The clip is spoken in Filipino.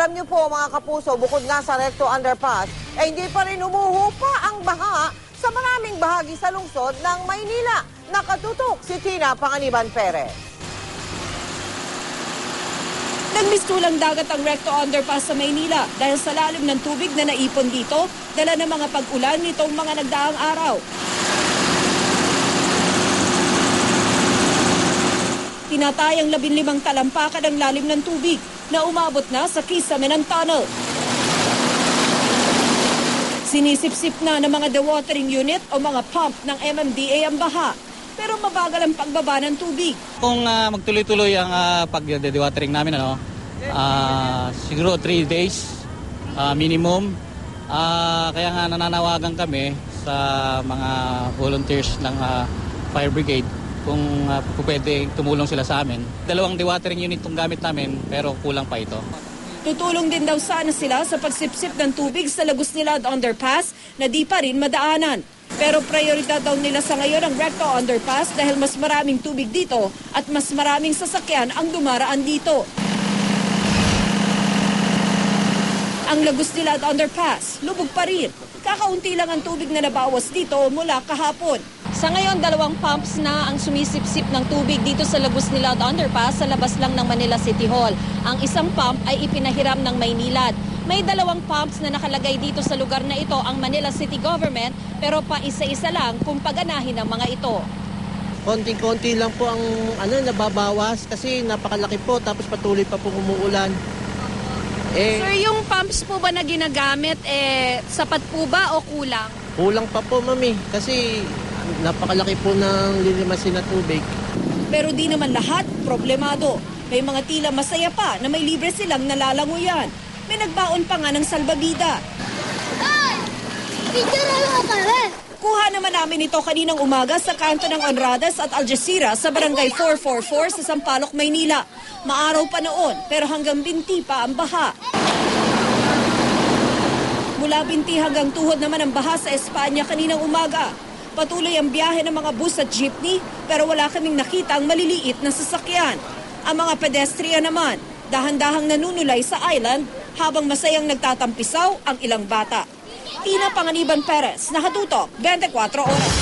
Alam niyo po mga kapuso, bukod nga sa Recto Underpass, hindi pa rin umuhupa ang baha sa maraming bahagi sa lungsod ng Maynila. Nakatutok si Tina Panganiban Perez. Nagmistulang dagat ang Recto Underpass sa Maynila dahil sa lalim ng tubig na naipon dito, dala ng mga pag-ulan nitong mga nagdaang araw. Tinatayang 15 talampakan ang lalim ng tubig na umabot na sa Kisaminan Tunnel. Sinisipsip na ng mga dewatering unit o mga pump ng MMDA ang baha, pero mabagal ang pagbaba ng tubig. Kung magtuloy-tuloy ang pag-dewatering namin, siguro 3 days minimum. Kaya nga nananawagan kami sa mga volunteers ng fire brigade kung pwede tumulong sila sa amin. 2 dewatering unit itong gamit namin pero kulang pa ito. Tutulong din daw sana sila sa pagsipsip ng tubig sa Lagos-Nilad Underpass na di pa rin madaanan. Pero prioridad daw nila sa ngayon ang Recto Underpass dahil mas maraming tubig dito at mas maraming sasakyan ang dumaraan dito. Ang Lagos-Nilad Underpass, lubog pa rin. Kakaunti lang ang tubig na nabawas dito mula kahapon. Sa ngayon, 2 pumps na ang sumisipsip ng tubig dito sa Lagos-Nilad Underpass sa labas lang ng Manila City Hall. Ang isang pump ay ipinahiram ng Maynilad. May 2 pumps na nakalagay dito sa lugar na ito ang Manila City Government pero pa isa-isa lang kung paganahin ang mga ito. Konting-konti lang po ang nababawas kasi napakalaki po tapos patuloy pa pong umuulan. Sir, yung pumps po ba na ginagamit, sapat po ba o kulang? Kulang pa po, mami, kasi napakalaki po ng lilimasin na tubig. Pero di naman lahat problemado. May mga tila masaya pa na may libre silang nalalanguyan. May nagbaon pa nga ng salbabida. Kuha naman namin ito kaninang umaga sa kanto ng Honradas at Algeciras sa barangay 444 sa Sampaloc, Maynila. Maaraw pa noon pero hanggang binti pa ang baha. Mula binti hanggang tuhod naman ang baha sa Espanya kaninang umaga. Patuloy ang biyahe ng mga bus at jeepney pero wala kaming nakita ang maliliit na sasakyan. Ang mga pedestrian naman, dahan-dahang nanunulay sa island habang masayang nagtatampisaw ang ilang bata. Tina Panganiban Perez, nakatutok, 24 oras.